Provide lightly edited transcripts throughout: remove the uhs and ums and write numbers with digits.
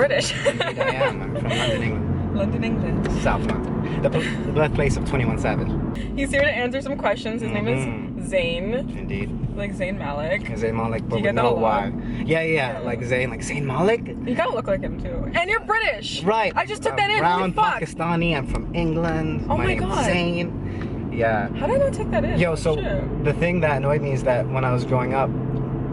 British. Indeed I am. I'm from London, England. London, England. South London. The birthplace of 21 Savage. He's here to answer some questions. His name is Zain. Indeed. Like Zain Malik. Zain Malik, but Do you we get that know a why. lot? Yeah, like Zain Malik. You kind of look like him too. And you're British. Right. I just took that in. Brown, Holy fuck. Pakistani. I'm from England. Oh my name's God. Zain. Yeah. How did I not take that in? Yo, so Shit. the thing that annoyed me is that when I was growing up,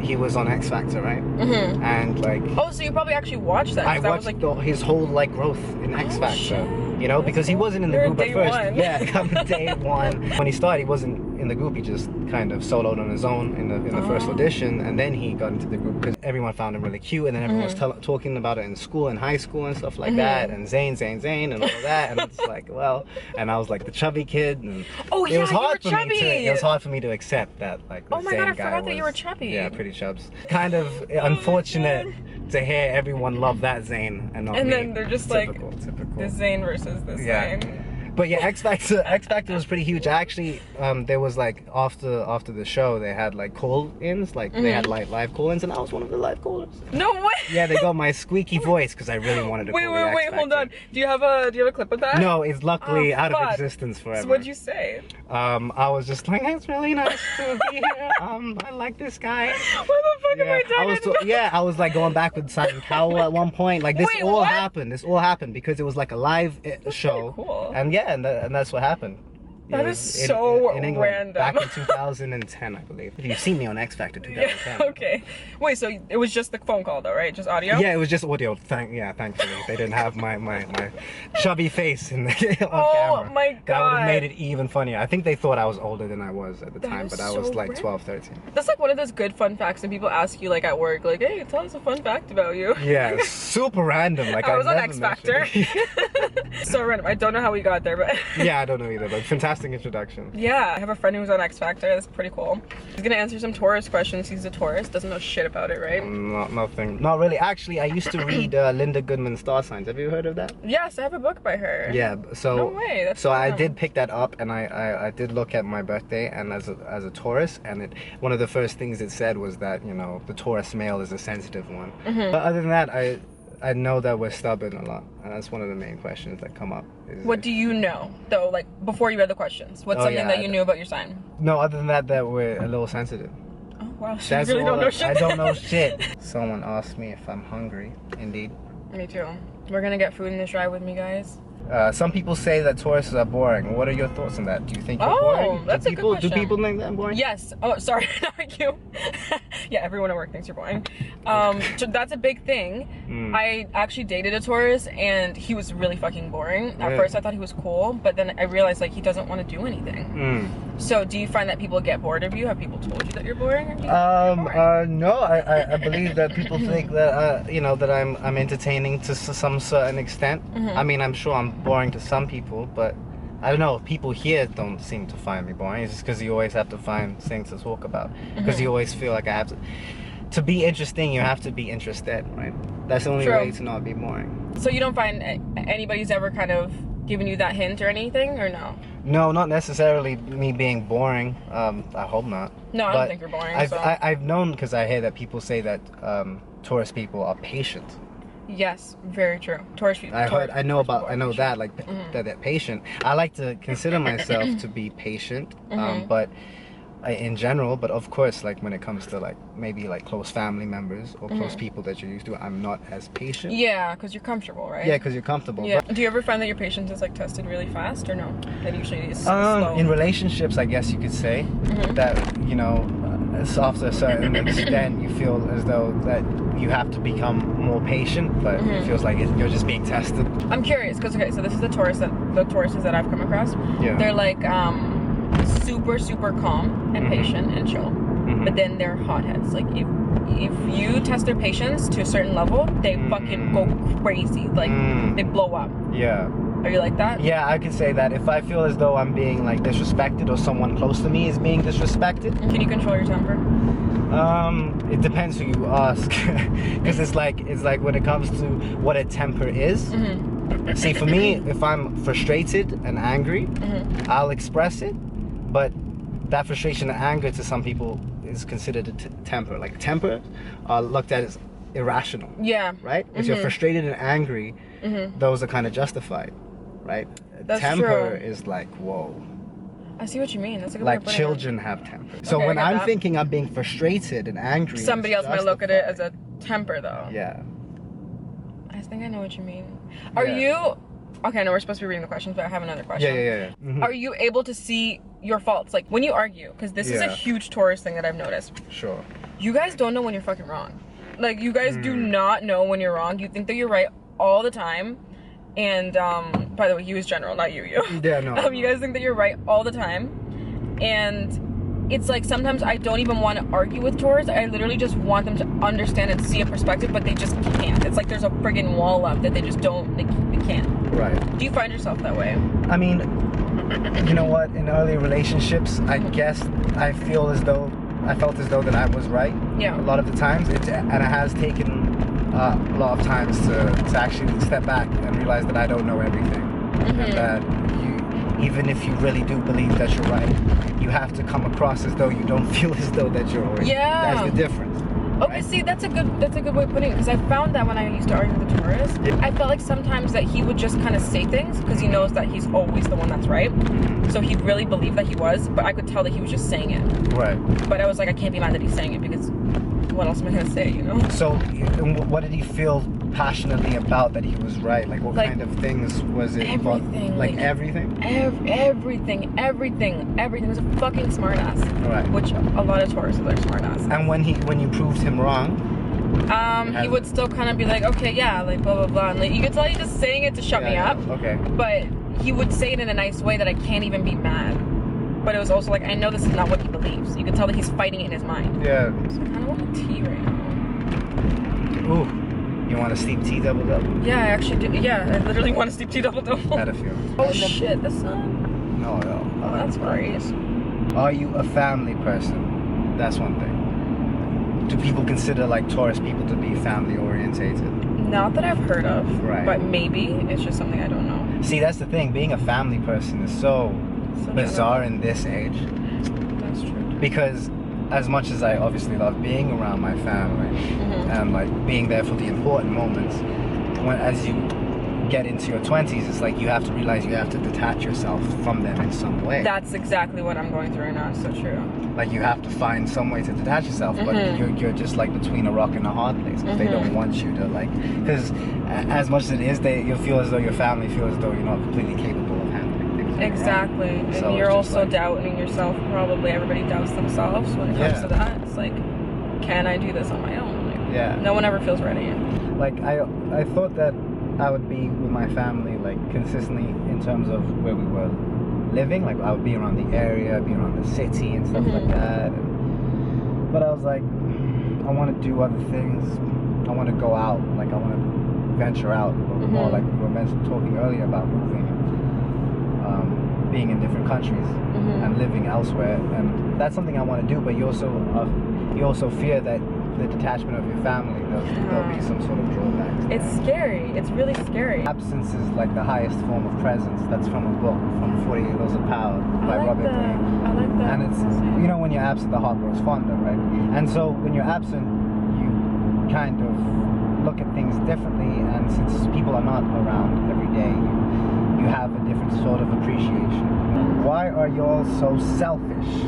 he was on X Factor, right? Mm-hmm. And like, Oh, so you probably actually watched that? 'cause I that watched was like, his whole like growth in X Oh, Factor. shit. You know, because he wasn't in the You're group at day first. one. Yeah, I'm day one. When he started, he wasn't in the group. He just kind of soloed on his own in the first audition, and then he got into the group because everyone found him really cute, and then everyone was talking about it in school, in high school, and stuff like that. And Zain, and all of that. And it's like, well, and I was like the chubby kid, and Oh, it yeah, was hard you for were me to. chubby. It was hard for me to accept that, like, the Oh my Zain God, I guy forgot that you were was- chubby. Yeah, pretty chubs. Kind of unfortunate to hear everyone love that Zain and not and me. then they're just Typical. this Zain versus this Zain. But yeah, X Factor was pretty huge. Actually, there was like after the show, they had like call-ins, like they had like live call-ins, and I was one of the live callers. No way. Yeah, they got my squeaky voice because I really wanted to. Wait, call the X hold Factor. on. Do you have a clip of that? No, it's luckily Oh, out of fuck. existence forever. So what'd you say? I was just like, it's really nice to be here. I like this guy. What the fuck have I done? I was like going back with Simon Cowell at one point. Like this Wait, all what? happened. This all happened because it was like a live show. cool. And yeah, and that's what happened. That It is was so in England, random. back in 2010, I believe. If you've seen me on X Factor 2010. Yeah, okay. Wait, so it was just the phone call though, right? Just audio? Yeah, it was just audio. Thankfully, they didn't have my chubby face on camera. Oh my That would God. have made it even funnier. I think they thought I was older than I was at the That time, is but I was so like random. 12, 13. That's like one of those good fun facts and people ask you like at work, like, hey, tell us a fun fact about you. Yeah, super random. Like I was on never X Factor. mentioned it. So random. I don't know how we got there, but Yeah, I don't know either, but fantastic introduction. yeah, I have a friend who was on X Factor. That's pretty cool. He's gonna answer some Taurus questions. He's a Taurus, doesn't know shit about it, right? Nothing. Not really. Actually, I used to read Linda Goodman's Star Signs. Have you heard of that? Yes, I have a book by her. Yeah. So. No way, that's so I awesome. did pick that up, and I did look at my birthday, and as a Taurus, and one of the first things it said was that the Taurus male is a sensitive one. But other than that, I know that we're stubborn a lot, and that's one of the main questions that come up. What do you know though? Like before you read the questions, what's something that you knew about your sign? No, other than that we're a little sensitive. Oh wow, so you That's really all don't know shit. I don't know shit. Someone asked me if I'm hungry. Indeed. Me too. We're gonna get food in this drive with me, guys. Some people say that Tauruses are boring. What are your thoughts on that? Do you think you're Oh, boring? that's a good question. Do people think that I'm boring? Yes. Oh, sorry, not you. Yeah, everyone at work thinks you're boring. So that's a big thing. I actually dated a Taurus, and he was really fucking boring. At Really? first, I thought he was cool, but then I realized like he doesn't want to do anything. So, do you find that people get bored of you? Have people told you that you're boring? Or do you think you're boring? No, I believe that people think that that I'm entertaining to some certain extent. I mean, I'm sure I'm boring to some people, but I don't know. People here don't seem to find me boring. It's just because you always have to find things to talk about. Because you always feel like I have to be interesting. You have to be interested, right? That's the only True. way to not be boring. So you don't find anybody's ever kind of given you that hint or anything, or no? No, not necessarily me being boring. I hope not. No, I But don't think you're boring. I've known, because I hear that people say that Taurus people are patient. Yes, very true. Taurus people. I know that, like that they're patient. I like to consider myself to be patient, but in general, but of course, like when it comes to like maybe like close family members or close people that you're used to, I'm not as patient. Yeah, because you're comfortable, right? Yeah, because you're comfortable. Yeah. But, Do you ever find that your patience is like tested really fast, or no? That usually is slow. in relationships, I guess you could say that after a certain extent, you feel as though that you have to become more patient, but it feels like you're just being tested. I'm curious, because okay, so this is the Tauruses that I've come across. Yeah. They're like super calm and patient and chill, but then they're hotheads. Like if you test their patience to a certain level, they fucking go crazy. Like they blow up. Yeah. Are you like that? Yeah, I can say that. If I feel as though I'm being like disrespected or someone close to me is being disrespected. Can you control your temper? It depends who you ask. Because it's like when it comes to what a temper is. See, for me, if I'm frustrated and angry, I'll express it, but that frustration and anger to some people is considered a temper. Like temper looked at as irrational. Yeah. Right? If you're frustrated and angry, those are kind of justified, right? That's temper true. is like, whoa. I see what you mean. That's a good Like way of putting children have temper. So Okay, when I get I'm that. thinking I'm being frustrated and angry, Somebody else might look at it as a temper, though. Yeah. I think I know what you mean. Are you... Okay, I know we're supposed to be reading the questions, but I have another question. Yeah. Are you able to see your faults? Like, when you argue, because this is a huge Taurus thing that I've noticed. Sure. You guys don't know when you're fucking wrong. Like, you guys do not know when you're wrong. You think that you're right all the time. And, by the way, you is general, not you. Yeah, no. You guys think that you're right all the time. And it's like, sometimes I don't even want to argue with Taurus. I literally just want them to understand and see a perspective, but they just can't. It's like there's a friggin' wall up that they just don't, they can't. Right. Do you find yourself that way? I mean, you know what? In early relationships, I guess I felt as though that I was right. Yeah. A lot of the times, and it has taken a lot of times to actually step back and realize that I don't know everything, and that even if you really do believe that you're right, you have to come across as though you don't feel as though that you're right. Yeah. That's the difference. Okay, Right? see, that's a good way of putting it, because I found that when I used to argue with the Taurus, I felt like sometimes that he would just kind of say things because he knows that he's always the one that's right. So he really believed that he was, but I could tell that he was just saying it. Right. But I was like, I can't be mad that he's saying it, because what else am I gonna say, you know? So, what did he feel passionately about that he was right? Like, what kind of things was it? Everything. Like everything? Everything. He was a fucking smartass. Right. Which a lot of Tauruses are smartass. And when you proved him wrong, he would still kind of be like, okay, yeah, like blah blah blah, and like you could tell he's just saying it to shut me up. Okay. But he would say it in a nice way that I can't even be mad. But it was also like, I know this is not what he believes. You can tell that he's fighting it in his mind. Yeah. So I kind of want a tea right now. Ooh. You want a steep tea double double? Yeah, I actually do. Yeah, I literally want a steep tea double double. Had a few. Oh shit, the sun. No. Oh, that's great. Are you a family person? That's one thing. Do people consider like Taurus people to be family orientated? Not that I've heard of. Right. But maybe it's just something I don't know. See, that's the thing. Being a family person is so bizarre in this age. That's true. Because as much as I obviously love being around my family and like being there for the important moments, as you get into your 20s, it's like you have to realize you have to detach yourself from them in some way. That's exactly what I'm going through right now. It's so true. Like you have to find some way to detach yourself, but you're just like between a rock and a hard place, because they don't want you to like, because as much as it is, you'll feel as though your family feels as though you're not completely capable of handling things. Exactly. And so you're also like, doubting yourself. Probably everybody doubts themselves when it comes to that. It's like, can I do this on my own? Like, no one ever feels ready. Like I thought that I would be with my family like consistently in terms of where we were living. Like I would be around the area, be around the city and stuff like that. But I was like, I want to do other things. I want to go out. Like I want to venture out a little more. Like we were talking earlier about moving, being in different countries and living elsewhere. And that's something I want to do. But you also fear that the detachment of your family, there'll be some sort of drawbacks. It's scary. It's really scary. Absence is like the highest form of presence. That's from a book, from 48 Laws of Power by Robert Glen. I like that. And it's, you know, when you're absent, the heart grows fonder, right? And so when you're absent, you kind of look at things differently. And since people are not around every day, you have a different sort of appreciation. Why are you all so selfish?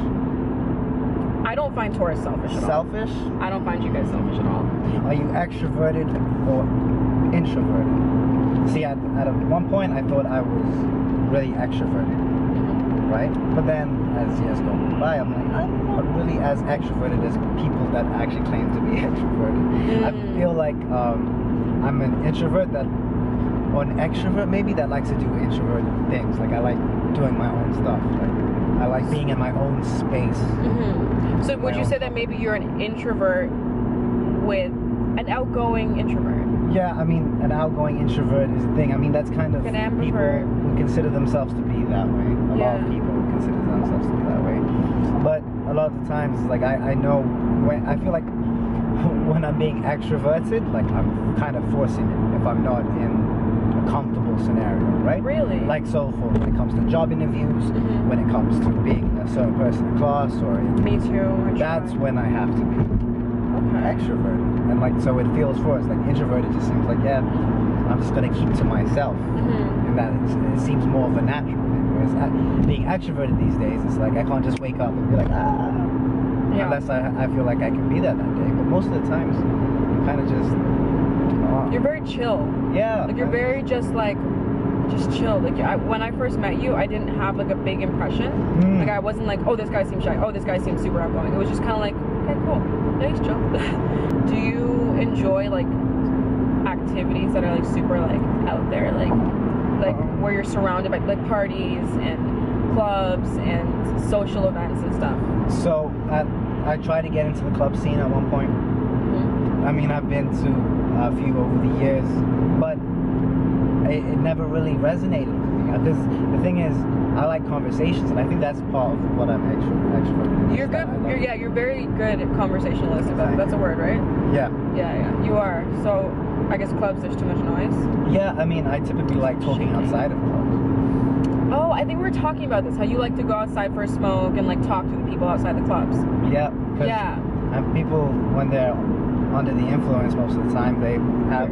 I don't find Taurus selfish at all. Selfish? I don't find you guys selfish at all. Are you extroverted or introverted? See, at one point I thought I was really extroverted, right? But then as years go by, I'm like, I'm not really as extroverted as people that actually claim to be extroverted. I feel like I'm an introvert or an extrovert maybe that likes to do introverted things. Like I like doing my own stuff. Like I like being in my own space. So would you say that maybe you're an introvert with an outgoing introvert? Yeah, I mean, an outgoing introvert is the thing. I mean, that's kind of people who consider themselves to be that way. A lot of people consider themselves to be that way. But a lot of the times, like I know I feel like when I'm being extroverted, like I'm kind of forcing it if I'm not in a comfortable scenario, right? Really? Like so for when it comes to job interviews, when it comes to being a certain person in class or Me too. that's when I have to be extroverted. and like so it feels forced. Like introverted just seems like, yeah, I'm just gonna keep to myself, and that it seems more of a natural thing. Whereas being extroverted these days, it's like I can't just wake up and be like unless I feel like I can be that day. But most of the times, you kind of just you're very chill. Yeah. Like you're very just chill. Like when I first met you, I didn't have like a big impression. Like I wasn't like, oh, this guy seems shy. Oh, this guy seems super outgoing. It was just kind of like, okay, cool. Yeah, he's chill. Do you enjoy like activities that are like super like out there, like where you're surrounded by like parties and clubs and social events and stuff? So I tried to get into the club scene at one point. I mean, I've been to a few over the years, but it never really resonated with me. Because the thing is, I like conversations, and I think that's part of what I'm extroverted. You're good. You're very good at conversationalist. That's a word, right? Yeah. You are. So I guess clubs, there's too much noise. Yeah, I mean, I typically like talking outside of clubs. Oh, I think we were talking about this. How you like to go outside for a smoke and like talk to the people outside the clubs. Yeah. Yeah. And people, when they're under the influence most of the time, they have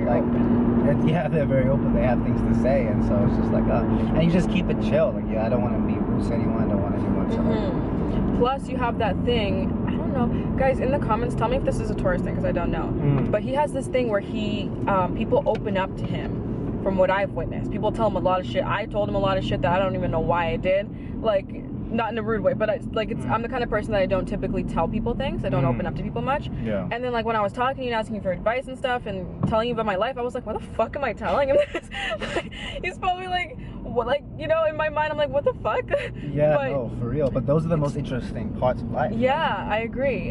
they're very open. They have things to say, and so it's just like and you just keep it chill. Like I don't want to be rude to anyone. I don't want anyone to Plus you have that thing, I don't know, guys in the comments tell me if this is a Taurus thing, because I don't know, but he has this thing where he people open up to him. From what I've witnessed, people tell him a lot of shit. I told him a lot of shit that I don't even know why I did, like not in a rude way, but I'm the kind of person that I don't typically tell people things. I don't open up to people much. Yeah. And then like when I was talking to you and asking you for advice and stuff and telling you about my life, I was like, what the fuck am I telling him this? Like, he's probably like, what, like, you know, in my mind I'm like, what the fuck? Yeah, but, no, for real. But those are the most interesting parts of life. Yeah, right? I agree,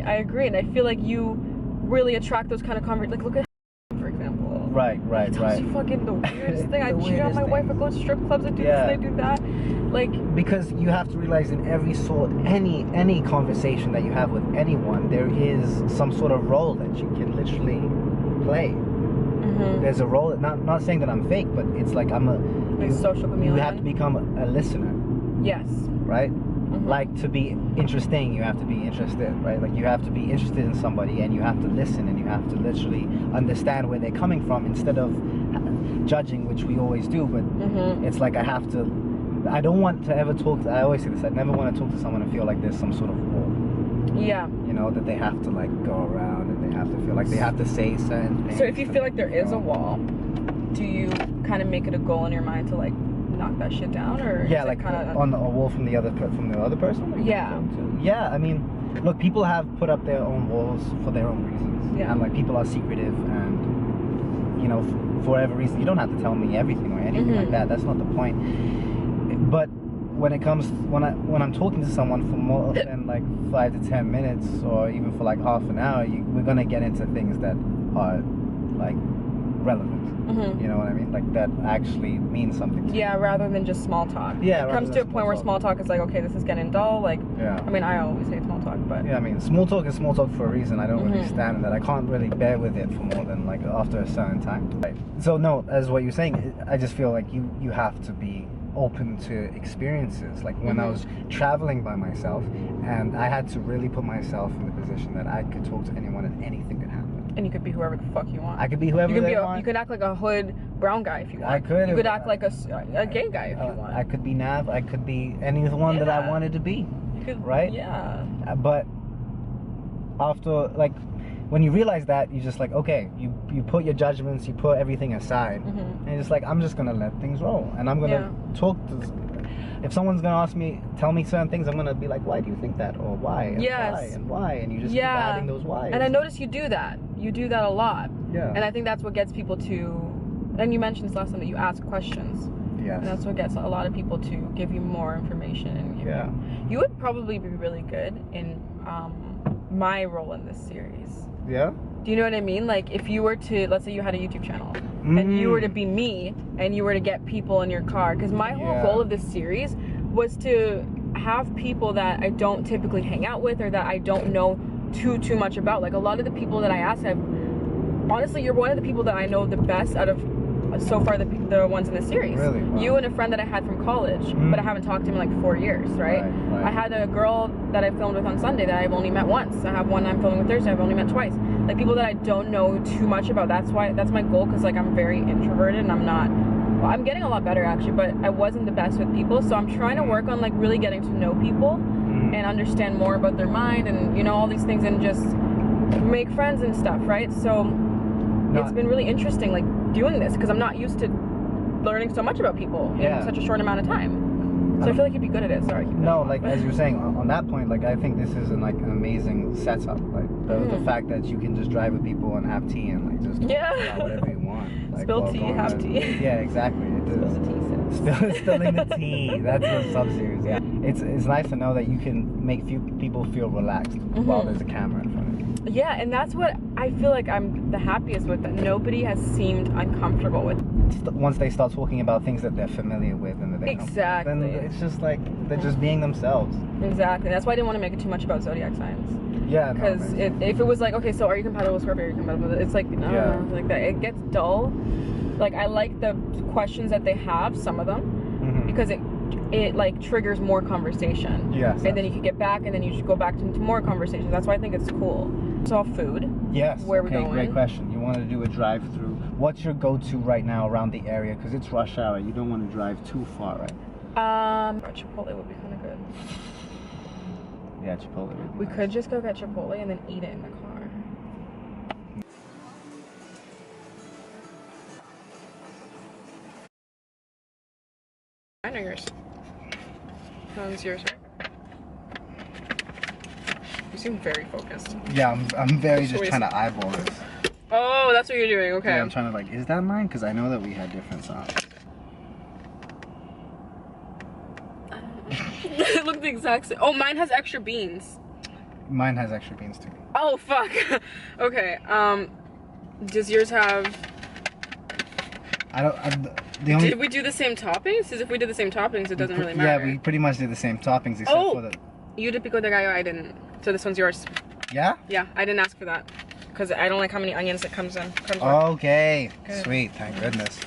and I feel like you really attract those kind of conversations. Like look at for example. Right. Fucking the weirdest thing. I cheat on my wife. I go to strip clubs. I do this and I do that. Like, because you have to realize in every any conversation that you have with anyone, there is some sort of role that you can literally play. There's a role. Not saying that I'm fake, but it's like social chameleon. You have to become a listener. Yes. Right. Like to be interesting, you have to be interested, right? Like you have to be interested in somebody, and you have to listen, and you have to literally understand where they're coming from instead of judging, which we always do. But it's like I don't want to ever talk to, I always say this, I never want to talk to someone and feel like there's some sort of wall. Yeah. You know, that they have to like go around and they have to feel like they have to say certain things. So if you feel like there is a wall, do you kind of make it a goal in your mind to like knock that shit down, or like kind of on a wall from the other person? Like yeah, I mean, look, people have put up their own walls for their own reasons. Yeah. And like people are secretive, and you know, for whatever reason, you don't have to tell me everything or anything like that. That's not the point. But when it comes, when I'm talking to someone for more than like 5 to 10 minutes, or even for like half an hour, we're gonna get into things that are like relevant. You know what I mean? Like that actually means something to me. Rather than just small talk. Yeah, it comes to a point where small talk is like, okay, this is getting dull. Like, I mean, I always hate small talk, but I mean, small talk is small talk for a reason. I don't really stand in that. I can't really bear with it for more than like after a certain time. Right. So no, as what you're saying, I just feel like you have to be open to experiences. Like when I was traveling by myself, and I had to really put myself in the position that I could talk to anyone and anything could happen. And you could be whoever the fuck you want. I could be whoever I want. You could act like a hood brown guy if you want. I could. You could act like a gay guy if you want. I could be Nav. I could be anyone that I wanted to be. You could, right? Yeah. But after, like, when you realize that, you're just like, okay, you put your judgments, you put everything aside, and you're just like, I'm just gonna let things roll, and I'm gonna talk to. If someone's gonna ask me, tell me certain things, I'm gonna be like, why do you think that, or why, and why, and why, and you just keep adding those whys. And I notice you do that. You do that a lot. Yeah. And I think that's what gets people to. And you mentioned this last time that you ask questions. Yes. And that's what gets a lot of people to give you more information. And you would probably be really good in my role in this series. Yeah. Do you know what I mean? Like if you were to, let's say you had a YouTube channel and you were to be me and you were to get people in your car, because my whole goal of this series was to have people that I don't typically hang out with or that I don't know too much about. Like a lot of the people that I ask have, honestly, you're one of the people that I know the best out of so far the ones in the series. Really? Wow. You and a friend that I had from college, but I haven't talked to him in like 4 years, right? I had a girl that I filmed with on Sunday that I've only met once. I have one I'm filming with Thursday I've only met twice. Like people that I don't know too much about. That's my goal, because like I'm very introverted and I'm getting a lot better actually, but I wasn't the best with people, so I'm trying to work on like really getting to know people and understand more about their mind and, you know, all these things, and just make friends and stuff, right? So it's been really interesting like doing this, because I'm not used to learning so much about people in such a short amount of time. So I feel like you'd be good at it. Sorry. No, like as you were saying on that point, like I think this is an amazing setup. Like the fact that you can just drive with people and have tea and like just talk about whatever you want. Like, spill tea, have tea. Yeah, exactly. Spill the tea. Spilling the tea. That's a sub-series. Yeah. It's nice to know that you can make people feel relaxed while there's a camera in front of you. Yeah, and that's what I feel like I'm the happiest with, that nobody has seemed uncomfortable with. Once they start talking about things that they're familiar with and that they then it's just like they're just being themselves. Exactly. That's why I didn't want to make it too much about zodiac signs. Yeah, because if it was like, okay, so are you compatible with Scorpio? Are you compatible with it? It's like, like that. It gets dull. Like I like the questions that they have, some of them, because it like triggers more conversation. Yes. And then you can get back, and then you just go back into more conversations. That's why I think it's cool. So food. Yes. Where we're going. Great question. You wanted to do a drive-through. What's your go-to right now around the area? Because it's rush hour. You don't want to drive too far, right? Chipotle would be kind of good. Yeah, Chipotle would be We nice. could just go get Chipotle and then eat it in the car. Mine or yours? Mine's yours, right? You seem very focused. Yeah, I'm very just trying to eyeball this. Oh, that's what you're doing, okay. Yeah, I'm trying to like, is that mine? Because I know that we had different sounds. It looked the exact same. Oh, mine has extra beans. Mine has extra beans too. Oh, fuck. Okay, does yours have... Did we do the same toppings? Because if we did the same toppings, it doesn't really matter. Yeah, we pretty much did the same toppings except for the... You did pico de gallo, I didn't. So this one's yours. Yeah? Yeah, I didn't ask for that. Because I don't like how many onions it comes with. Okay. Good. Sweet, thank goodness.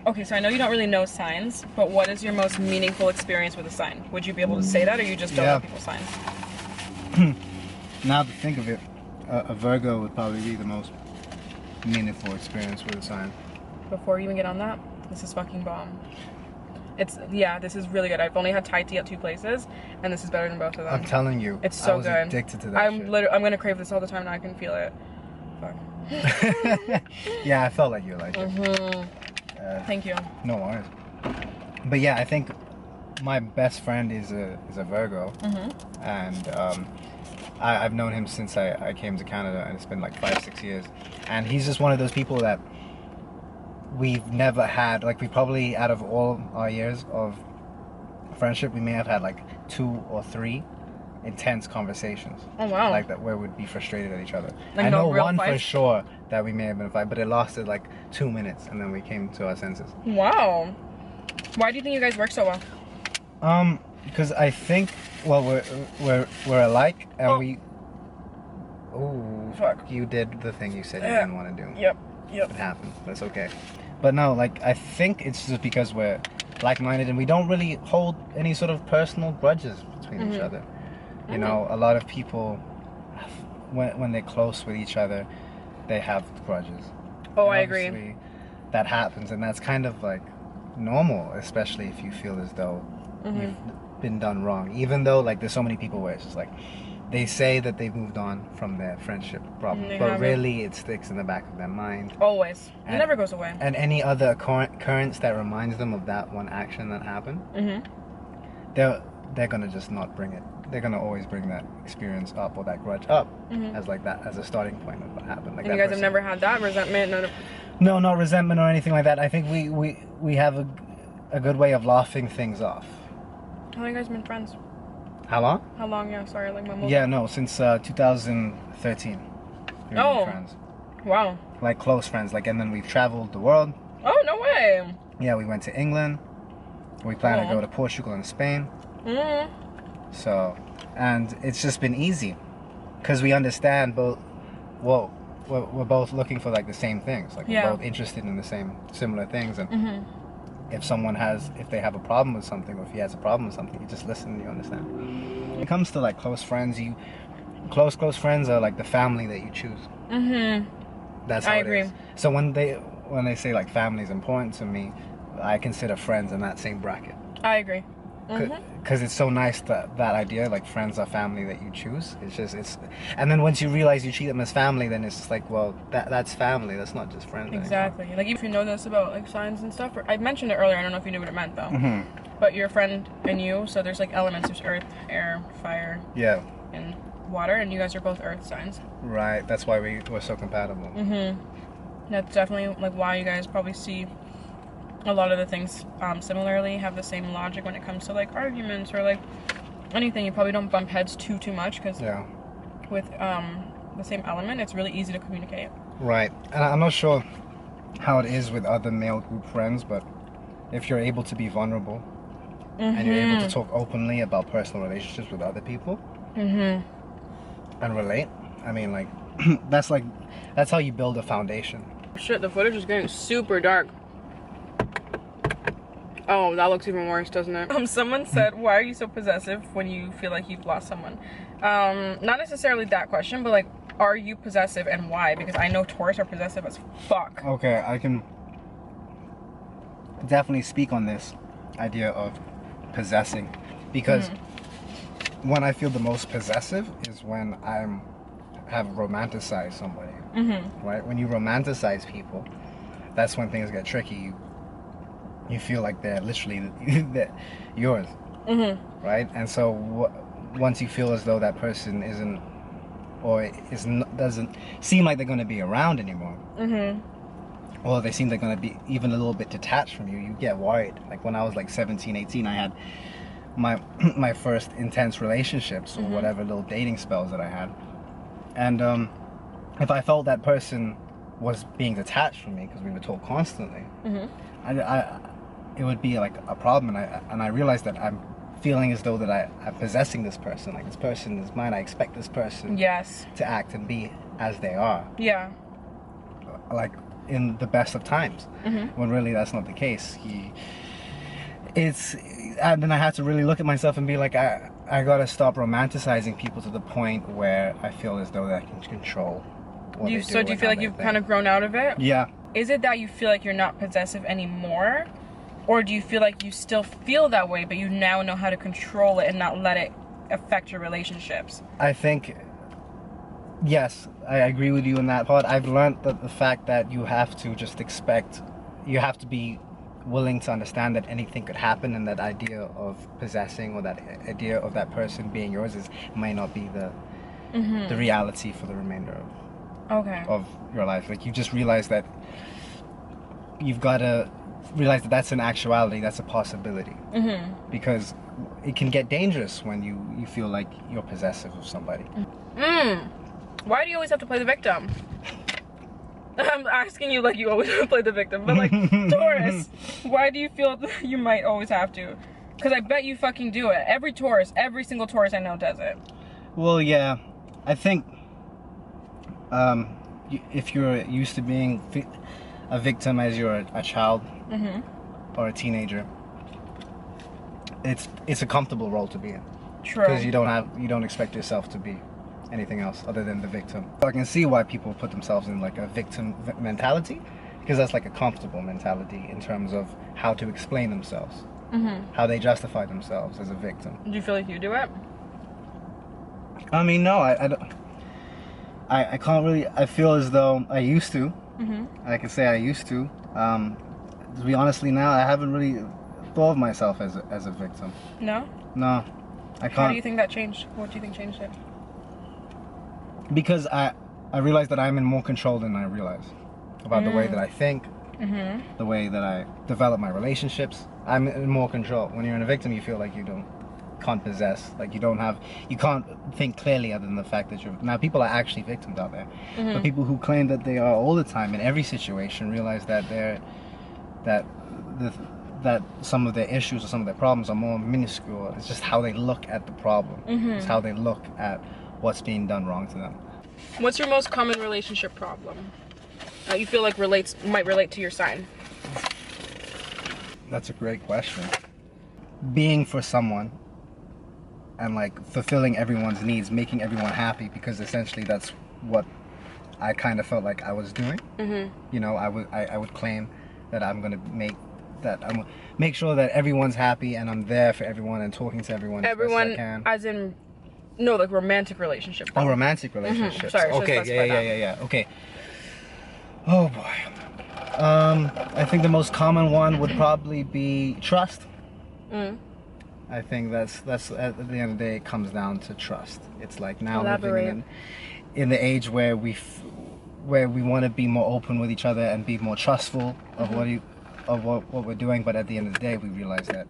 Okay, so I know you don't really know signs, but what is your most meaningful experience with a sign? Would you be able to say that, or you just don't know people's signs? Now to think of it, a Virgo would probably be the most meaningful experience with a sign. Before you even get on that, this is fucking bomb. This is really good. I've only had Thai tea at 2 places, and this is better than both of them. I'm telling you, it's so good. I was addicted to that. I'm gonna crave this all the time now. I can feel it. Fuck. Yeah, I felt like you liked it. Thank you. No worries. But yeah, I think my best friend is a Virgo, and I've known him since I came to Canada, and it's been like 5-6 years, and he's just one of those people that we've never had, like, we probably, out of all our years of friendship, we may have had like 2 or 3 intense conversations. Oh wow. Like that, where we'd be frustrated at each other. Like I know no one fights? for sure that we may have been a fight, but it lasted like 2 minutes, and then we came to our senses. Wow. Why do you think you guys work so well? Because I think, well, we're alike, and we... Oh, fuck. You did the thing you said you didn't want to do. Yep. It happened. That's okay. But no, like, I think it's just because we're like-minded, and we don't really hold any sort of personal grudges between each other. You know, a lot of people, when they're close with each other, they have grudges. Oh, I agree. That happens, and that's kind of like normal, especially if you feel as though you've been done wrong. Even though, like, there's so many people where it's just like, they say that they've moved on from their friendship problem, but really it sticks in the back of their mind. Always. It never goes away. And any other occurrence that reminds them of that one action that happened, they're gonna just not bring it. They're gonna always bring that experience up, or that grudge up, as like that, as a starting point of what happened. Like, and you guys have never had that resentment? No, not resentment or anything like that. I think we have a good way of laughing things off. How long have you guys been friends? How long? How long? Yeah, sorry, like my mom. Yeah, no, since 2013. We've been friends. Wow. Like close friends, like, and then we've traveled the world. Oh, no way. Yeah, we went to England. We plan to go to Portugal and Spain. So, and it's just been easy, because we understand both. Whoa, we're both looking for like the same things. Like Yeah. we're both interested in the similar things. And if they have a problem with something, or if he has a problem with something, you just listen and you understand. When it comes to like close friends, close friends are like the family that you choose. That's how I it agree. is. So when they say like family is important to me, I consider friends in that same bracket. I agree. Because it's so nice that idea, like friends are family that you choose. And then once you realize you treat them as family, then it's just like, well, that's family. That's not just friends. Exactly. Anymore. Like if you know this about like signs and stuff, I mentioned it earlier. I don't know if you knew what it meant though. But your friend and you, so there's like elements. There's earth, air, fire. Yeah. And water, and you guys are both earth signs. Right. That's why we're so compatible. That's definitely like why you guys probably see a lot of the things similarly, have the same logic when it comes to like arguments or like anything. You probably don't bump heads too much because with the same element, it's really easy to communicate. Right. And I'm not sure how it is with other male group friends, but if you're able to be vulnerable and you're able to talk openly about personal relationships with other people and relate, I mean, like that's how you build a foundation. Shit, the footage is getting super dark. Oh, that looks even worse, doesn't it? Someone said, why are you so possessive when you feel like you've lost someone? Not necessarily that question, but like, are you possessive and why? Because I know Taurus are possessive as fuck. Okay, I can definitely speak on this idea of possessing, because when I feel the most possessive is when have romanticized somebody. Right? When you romanticize people, that's when things get tricky. You feel like they're literally yours, right? And so once you feel as though that person isn't, or doesn't seem like they're going to be around anymore, or they seem they're going to be even a little bit detached from you, you get worried. Like when I was like 17, 18, I had my first intense relationships or whatever little dating spells that I had, and if I felt that person was being detached from me because we would talk constantly, it would be like a problem, and I realized that I'm feeling as though that I'm possessing this person. Like this person is mine. I expect this person to act and be as they are. Yeah. Like in the best of times, when really that's not the case. And then I had to really look at myself and be like, I gotta stop romanticizing people to the point where I feel as though that I can control what they do. So do you feel like you've kind of grown out of it? Yeah. Is it that you feel like you're not possessive anymore? Or do you feel like you still feel that way, but you now know how to control it and not let it affect your relationships? I think, yes, I agree with you in that part. I've learned that the fact that you have to just you have to be willing to understand that anything could happen, and that idea of possessing or that idea of that person being yours might not be the reality for the remainder of your life. Like you just realize that you've got to realize that that's an actuality, that's a possibility, because it can get dangerous when you feel like you're possessive of somebody. Why do you always have to play the victim? I'm asking you like you always play the victim, but like Taurus, why do you feel you might always have to? Because I bet you fucking do it. Every single Taurus I know does it. Well, yeah, I think if you're used to being a victim as you're a child or a teenager, it's a comfortable role to be in. True. Because you don't expect yourself to be anything else other than the victim. I can see why people put themselves in like a victim mentality, because that's like a comfortable mentality in terms of how to explain themselves, how they justify themselves as a victim. Do you feel like you do it? I mean, no, I don't. I can't really. I feel as though I used to. I can say I used to. To be honestly, now I haven't really thought of myself as a victim. No. No, I can't. How do you think that changed? What do you think changed it? Because I realize that I'm in more control than I realize about the way that I think, the way that I develop my relationships. I'm in more control. When you're in a victim, you feel like you can't possess, like you can't think clearly other than the fact that now people are actually victims out there, but people who claim that they are all the time in every situation realize that that some of their issues or some of their problems are more minuscule. It's just how they look at the problem. It's how they look at what's being done wrong to them. What's your most common relationship problem that you feel like might relate to your sign? That's a great question. Being for someone and like fulfilling everyone's needs, making everyone happy, because essentially that's what I kind of felt like I was doing. You know, I would claim that I'm gonna make sure that everyone's happy and I'm there for everyone and talking to everyone as best as I can. As in, no, like romantic relationship. Oh, romantic relationships. Sorry, okay, yeah. Okay. Oh boy. I think the most common one would probably be trust. I think that's at the end of the day, it comes down to trust. It's like now living in the age where we want to be more open with each other and be more trustful of what we're doing, but at the end of the day, we realize that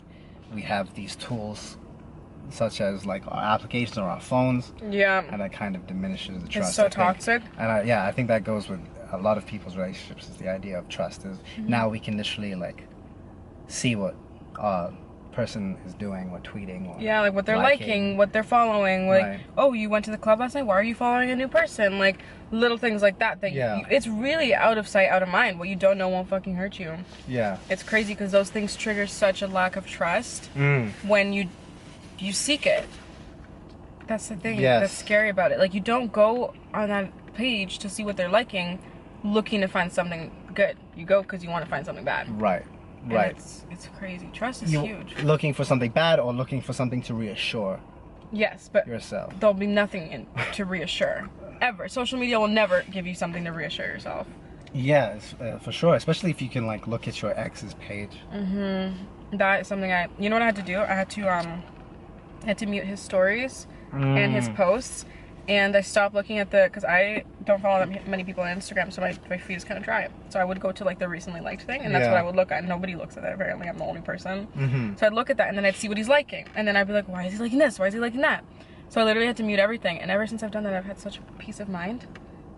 we have these tools such as like our applications or our phones, and that kind of diminishes the trust. It's so toxic. And I think that goes with a lot of people's relationships, is the idea of trust. Is now we can literally like see what person is doing or tweeting or like what they're liking, what they're following, like oh, you went to the club last night, why are you following a new person? Like little things like that it's really out of sight, out of mind. What you don't know won't fucking hurt you. It's crazy because those things trigger such a lack of trust when you seek it. That's the thing that's scary about it. Like you don't go on that page to see what they're liking looking to find something good. You go because you want to find something bad. Right. It's crazy. Trust is huge. Looking for something bad or looking for something to reassure yourself. There'll be nothing to reassure ever. Social media will never give you something to reassure yourself. For sure, especially if you can like look at your ex's page. That is something you know what I had to do? I had to mute his stories and his posts, and I stopped looking at because I don't follow that many people on Instagram, so my feed is kind of dry. So I would go to like the recently liked thing, and that's what I would look at. Nobody looks at that, apparently. I'm the only person. So I'd look at that, and then I'd see what he's liking, and then I'd be like, why is he liking this? Why is he liking that? So I literally had to mute everything, and ever since I've done that, I've had such peace of mind,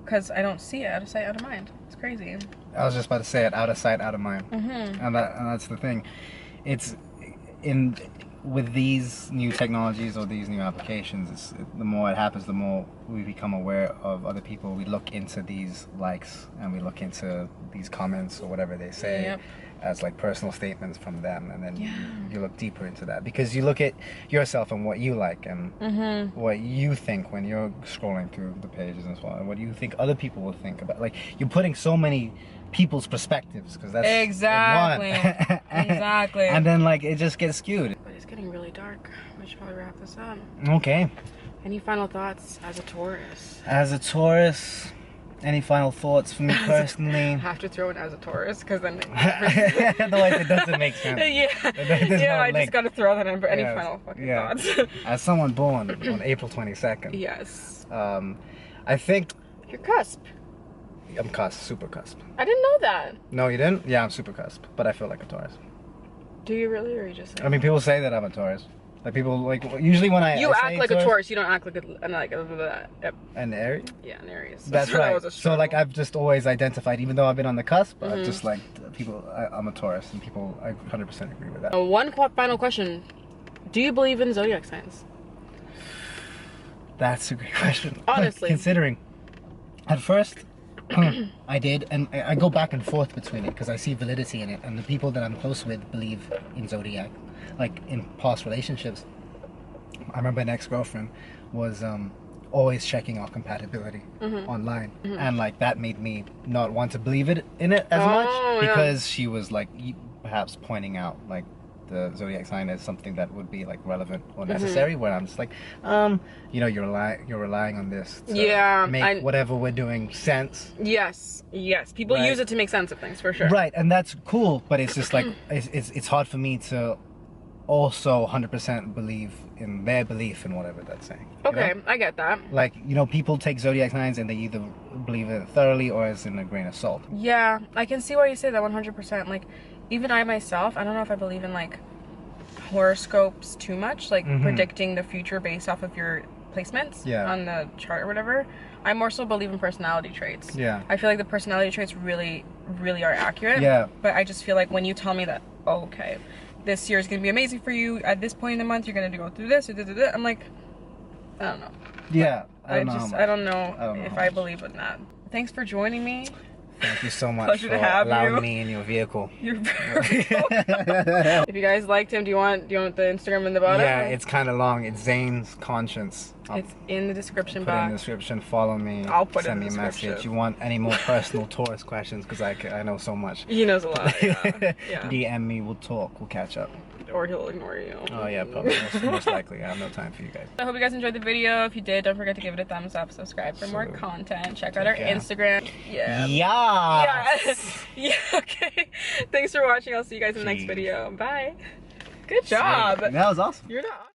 because I don't see it. Out of sight, out of mind. It's crazy. I was just about to say it, out of sight, out of mind. And that's the thing. It's with these new technologies or these new applications, the more it happens, the more we become aware of other people. We look into these likes and we look into these comments or whatever they say as like personal statements from them, and then you look deeper into that because you look at yourself and what you like and what you think when you're scrolling through the pages and so on, and what you think other people will think about. Like you're putting so many people's perspectives, because that's exactly and then like it just gets skewed. But it's getting really dark. We should probably wrap this up. Okay. Any final thoughts as a Taurus? Any final thoughts for me personally? I have to throw in as a Taurus because then otherwise it doesn't make sense. I just gotta throw that in for any final fucking thoughts. As someone born on April 22nd. I think you're cusp. I'm cusp, super cusp. I didn't know that. No, you didn't? Yeah, I'm super cusp, but I feel like a Taurus. Do you really, or are you just saying? I mean, people say that I'm a Taurus. Like people like usually when you act like Taurus, a Taurus, you don't act like an Aries. Yeah, an Aries. That's right. So like I've just always identified, even though I've been on the cusp, I've just like people. I'm a Taurus, and people I 100% agree with that. One final question: do you believe in zodiac signs? That's a great question. Honestly, considering at first. I did, and I go back and forth between it because I see validity in it, and the people that I'm close with believe in zodiac. Like in past relationships, I remember an ex-girlfriend was always checking our compatibility online, and like that made me not want to believe in it as much because she was like perhaps pointing out like the zodiac sign as something that would be like relevant or necessary, where I'm just like you're relying on this to make whatever we're doing sense. Yes people use it to make sense of things, for sure. Right, and that's cool, but it's just like it's hard for me to also 100% believe in their belief in whatever that's saying. Okay, I get that. Like, people take zodiac signs and they either believe it thoroughly or as in a grain of salt. Yeah, I can see why you say that 100%. Like, even I myself, I don't know if I believe in like horoscopes too much, like predicting the future based off of your placements on the chart or whatever. I more so believe in personality traits. I feel like the personality traits really, really are accurate. But I just feel like when you tell me that, okay, this year is going to be amazing for you, at this point in the month you're going to go through this, I'm like, I don't know. Yeah, I don't know if I believe in that. Thanks for joining me. Thank you so much Pleasure for to have allowing you. me in your vehicle. You're very welcome. If you guys liked him, do you want the Instagram in the bottom? Yeah, it's kind of long. It's Zain's Conscience. It's in the description Put it in the box. description. Follow me. I'll put it in Send me the a description. message. You want any more personal Taurus questions? Because I know so much. He knows a lot. Yeah. Yeah. DM me. We'll talk. We'll catch up. Or he'll ignore you. Oh yeah, probably most likely. I have no time for you guys. I hope you guys enjoyed the video. If you did, don't forget to give it a thumbs up, subscribe for more content. Check out our Instagram. Yeah. Yes. Yeah. Okay. Thanks for watching. I'll see you guys in the next video. Bye. Good job. That was awesome. You're not.